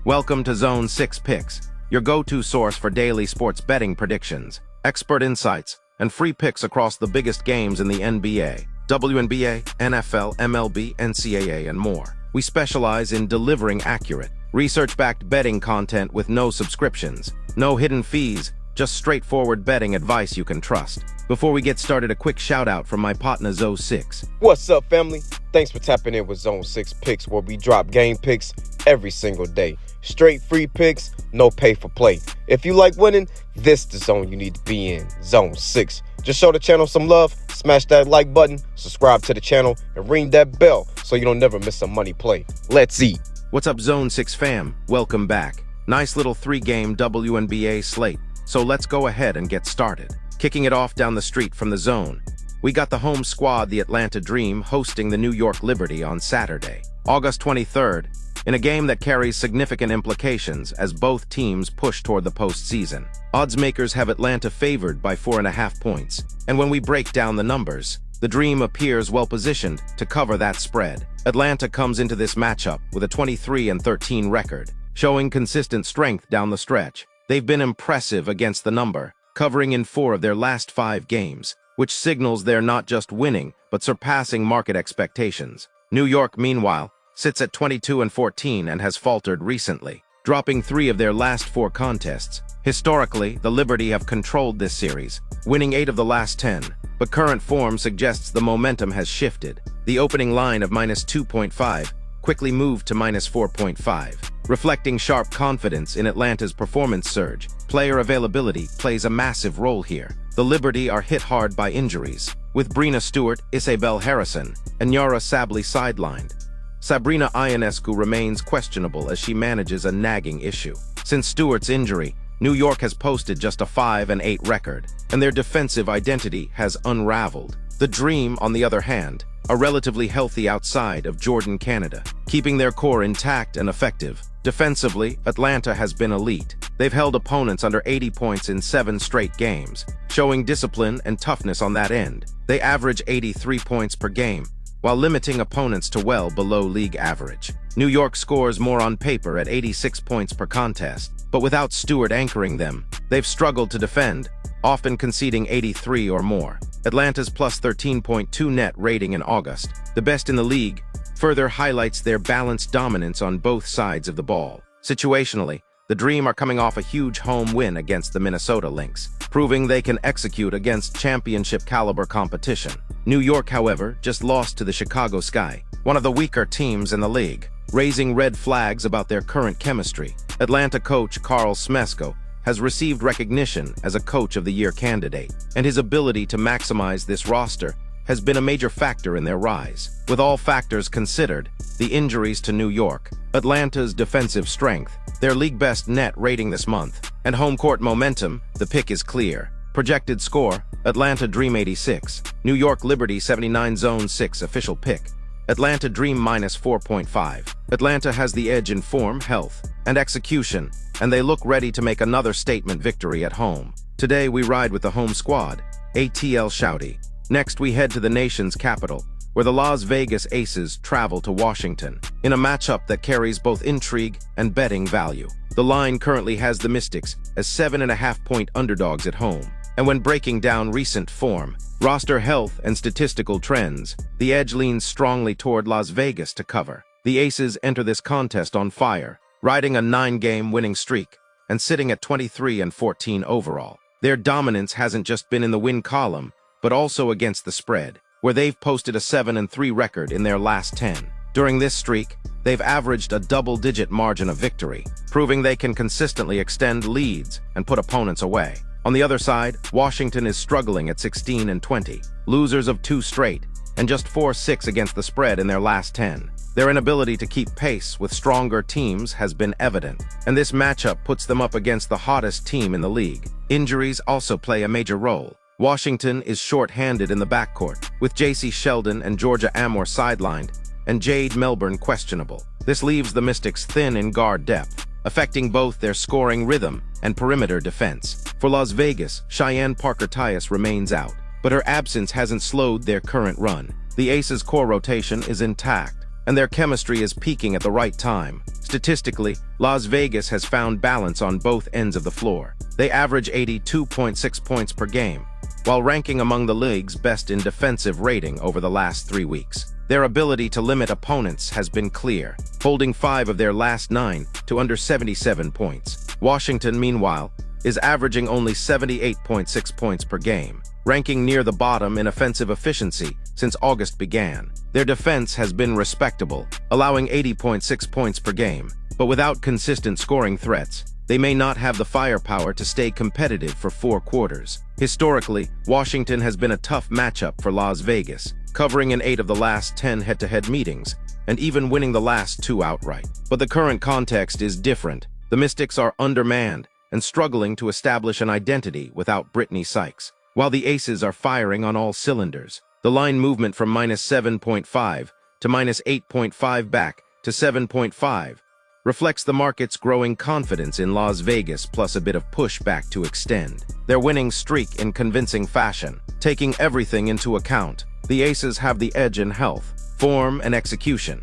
Welcome to Zone 6 Picks, your go-to source for daily sports betting predictions, expert insights, and free picks across the biggest games in the NBA, WNBA, NFL, MLB, NCAA, and more. We specialize in delivering accurate, research-backed betting content with no subscriptions, no hidden fees, just straightforward betting advice you can trust. Before we get started, a quick shout-out from my partner Zone 6. What's up, family? Thanks for tapping in with Zone 6 Picks, where we drop game picks every single day. Straight free picks, no pay for play. If you like winning, this is the zone you need to be in, Zone 6. Just show the channel some love, smash that like button, subscribe to the channel, and ring that bell so you don't never miss a money play. Let's eat. What's up, Zone 6 fam? Welcome back. Nice little 3-game WNBA slate, so let's go ahead and get started. Kicking it off down the street from the zone, we got the home squad, the Atlanta Dream, hosting the New York Liberty on Saturday, August 23rd, in a game that carries significant implications as both teams push toward the postseason. Odds makers have Atlanta favored by 4.5 points, and when we break down the numbers, the Dream appears well-positioned to cover that spread. Atlanta comes into this matchup with a 23-13 record, showing consistent strength down the stretch. They've been impressive against the number, covering in 4 of their last 5 games, which signals they're not just winning, but surpassing market expectations. New York, meanwhile, sits at 22-14 and has faltered recently, dropping 3 of their last 4 contests. Historically, the Liberty have controlled this series, winning 8 of the last 10, but current form suggests the momentum has shifted. The opening line of -2.5 quickly moved to -4.5, reflecting sharp confidence in Atlanta's performance surge. Player availability plays a massive role here. The Liberty are hit hard by injuries, with Brina Stewart, Isabel Harrison, and Yara Sabli sidelined. Sabrina Ionescu remains questionable as she manages a nagging issue. Since Stewart's injury, New York has posted just a 5-8 record, and their defensive identity has unraveled. The Dream, on the other hand, are relatively healthy outside of Jordan, Canada, keeping their core intact and effective. Defensively, Atlanta has been elite. They've held opponents under 80 points in 7 straight games, showing discipline and toughness on that end. They average 83 points per game, while limiting opponents to well below league average. New York scores more on paper at 86 points per contest, but without Stewart anchoring them, they've struggled to defend, often conceding 83 or more. Atlanta's plus 13.2 net rating in August, the best in the league, further highlights their balanced dominance on both sides of the ball. Situationally, the Dream are coming off a huge home win against the Minnesota Lynx, proving they can execute against championship-caliber competition. New York, however, just lost to the Chicago Sky, one of the weaker teams in the league, raising red flags about their current chemistry. Atlanta coach Carl Smesko has received recognition as a Coach of the Year candidate, and his ability to maximize this roster has been a major factor in their rise. With all factors considered, the injuries to New York, Atlanta's defensive strength, their league-best net rating this month, and home court momentum, the pick is clear. Projected score, Atlanta Dream 86, New York Liberty 79. Zone 6 official pick, Atlanta Dream -4.5. Atlanta has the edge in form, health, and execution, and they look ready to make another statement victory at home. Today we ride with the home squad, ATL Shouty. Next we head to the nation's capital, where the Las Vegas Aces travel to Washington, in a matchup that carries both intrigue and betting value. The line currently has the Mystics as 7.5-point underdogs at home, and when breaking down recent form, roster health, and statistical trends, the edge leans strongly toward Las Vegas to cover. The Aces enter this contest on fire, riding a 9-game winning streak and sitting at 23-14 overall. Their dominance hasn't just been in the win column, but also against the spread, where they've posted a 7-3 record in their last 10. During this streak, they've averaged a double-digit margin of victory, proving they can consistently extend leads and put opponents away. On the other side, Washington is struggling at 16-20, losers of 2 straight, and just 4-6 against the spread in their last 10. Their inability to keep pace with stronger teams has been evident, and this matchup puts them up against the hottest team in the league. Injuries also play a major role. Washington is short-handed in the backcourt, with J.C. Sheldon and Georgia Amor sidelined, and Jade Melbourne questionable. This leaves the Mystics thin in guard depth, affecting both their scoring rhythm and perimeter defense. For Las Vegas, Cheyenne Parker-Tyus remains out, but her absence hasn't slowed their current run. The Aces' core rotation is intact, and their chemistry is peaking at the right time. Statistically, Las Vegas has found balance on both ends of the floor. They average 82.6 points per game, while ranking among the league's best in defensive rating over the last 3 weeks. Their ability to limit opponents has been clear, holding 5 of their last 9 to under 77 points. Washington, meanwhile, is averaging only 78.6 points per game, ranking near the bottom in offensive efficiency since August began. Their defense has been respectable, allowing 80.6 points per game, but without consistent scoring threats, they may not have the firepower to stay competitive for 4 quarters. Historically, Washington has been a tough matchup for Las Vegas, covering in 8 of the last 10 head-to-head meetings, and even winning the last 2 outright. But the current context is different. The Mystics are undermanned and struggling to establish an identity without Brittany Sykes, while the Aces are firing on all cylinders. The line movement from -7.5 to -8.5 back to 7.5 reflects the market's growing confidence in Las Vegas plus a bit of pushback to extend their winning streak in convincing fashion. Taking everything into account, the Aces have the edge in health, form, and execution.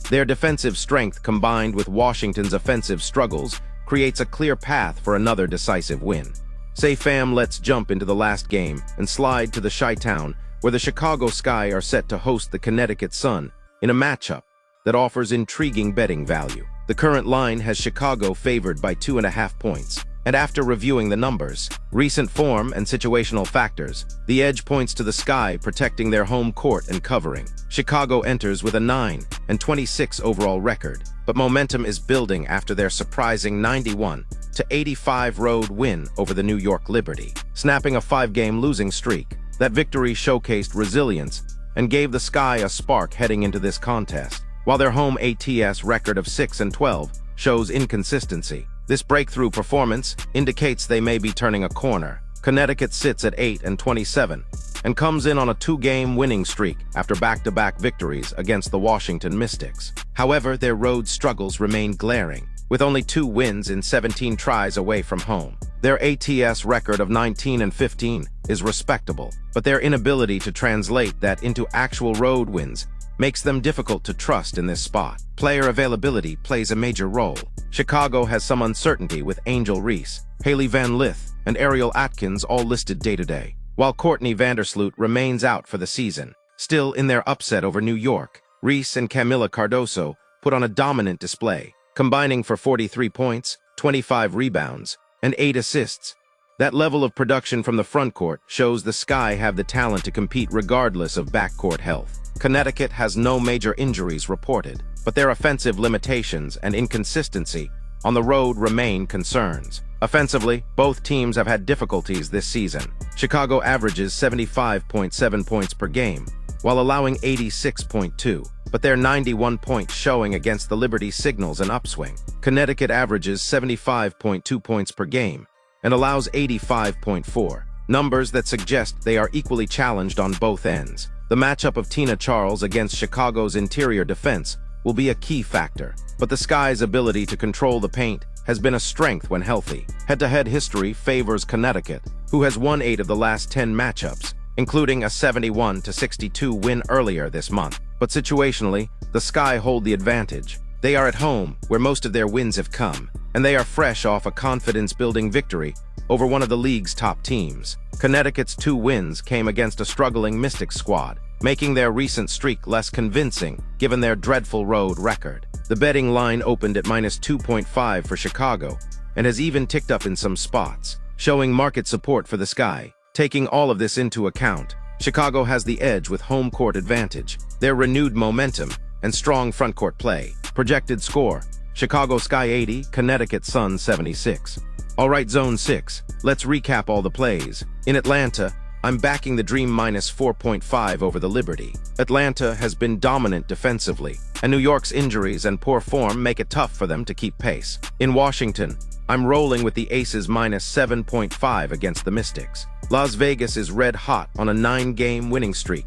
Their defensive strength combined with Washington's offensive struggles creates a clear path for another decisive win. Say fam, let's jump into the last game and slide to the Chi-Town, where the Chicago Sky are set to host the Connecticut Sun in a matchup that offers intriguing betting value. The current line has Chicago favored by 2.5 points, and after reviewing the numbers, recent form, and situational factors, the edge points to the Sky protecting their home court and covering. Chicago enters with a 9-26 overall record, but momentum is building after their surprising 91-85 road win over the New York Liberty, snapping a 5-game losing streak. That victory showcased resilience and gave the Sky a spark heading into this contest, while their home ATS record of 6-12 shows inconsistency. This breakthrough performance indicates they may be turning a corner. Connecticut sits at 8-27 and comes in on a 2-game winning streak after back-to-back victories against the Washington Mystics. However, their road struggles remain glaring, with only 2 wins in 17 tries away from home. Their ATS record of 19-15 is respectable, but their inability to translate that into actual road wins makes them difficult to trust in this spot. Player availability plays a major role. Chicago has some uncertainty with Angel Reese, Haley Van Lith, and Ariel Atkins all listed day-to-day, while Courtney Vandersloot remains out for the season. Still, in their upset over New York, Reese and Camila Cardoso put on a dominant display, combining for 43 points, 25 rebounds, and 8 assists. That level of production from the frontcourt shows the Sky have the talent to compete regardless of backcourt health. Connecticut has no major injuries reported, but their offensive limitations and inconsistency on the road remain concerns. Offensively, both teams have had difficulties this season. Chicago averages 75.7 points per game, while allowing 86.2, but their 91-point showing against the Liberty signals an upswing. Connecticut averages 75.2 points per game and allows 85.4, numbers that suggest they are equally challenged on both ends. The matchup of Tina Charles against Chicago's interior defense will be a key factor, but the Sky's ability to control the paint has been a strength when healthy. Head-to-head history favors Connecticut, who has won 8 of the last 10 matchups, including a 71-62 win earlier this month. But situationally, the Sky hold the advantage. They are at home, where most of their wins have come, and they are fresh off a confidence-building victory over one of the league's top teams. Connecticut's 2 wins came against a struggling Mystics squad, making their recent streak less convincing given their dreadful road record. The betting line opened at -2.5 for Chicago and has even ticked up in some spots, showing market support for the Sky. Taking all of this into account, Chicago has the edge with home court advantage, their renewed momentum, and strong frontcourt play. Projected score: Chicago Sky 80, Connecticut Sun 76. Alright, Zone 6, let's recap all the plays. In Atlanta, I'm backing the Dream -4.5 over the Liberty. Atlanta has been dominant defensively, and New York's injuries and poor form make it tough for them to keep pace. In Washington, I'm rolling with the Aces -7.5 against the Mystics. Las Vegas is red hot on a 9-game winning streak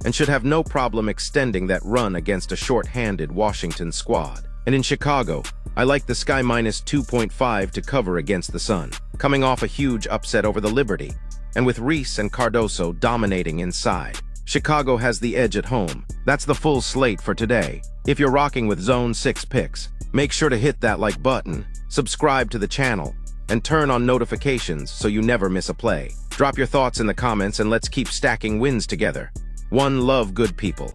and should have no problem extending that run against a short-handed Washington squad. And in Chicago, I like the Sky -2.5 to cover against the Sun, coming off a huge upset over the Liberty, and with Reese and Cardoso dominating inside. Chicago has the edge at home. That's the full slate for today. If you're rocking with Zone 6 picks, make sure to hit that like button, subscribe to the channel, and turn on notifications so you never miss a play. Drop your thoughts in the comments and let's keep stacking wins together. One love, good people.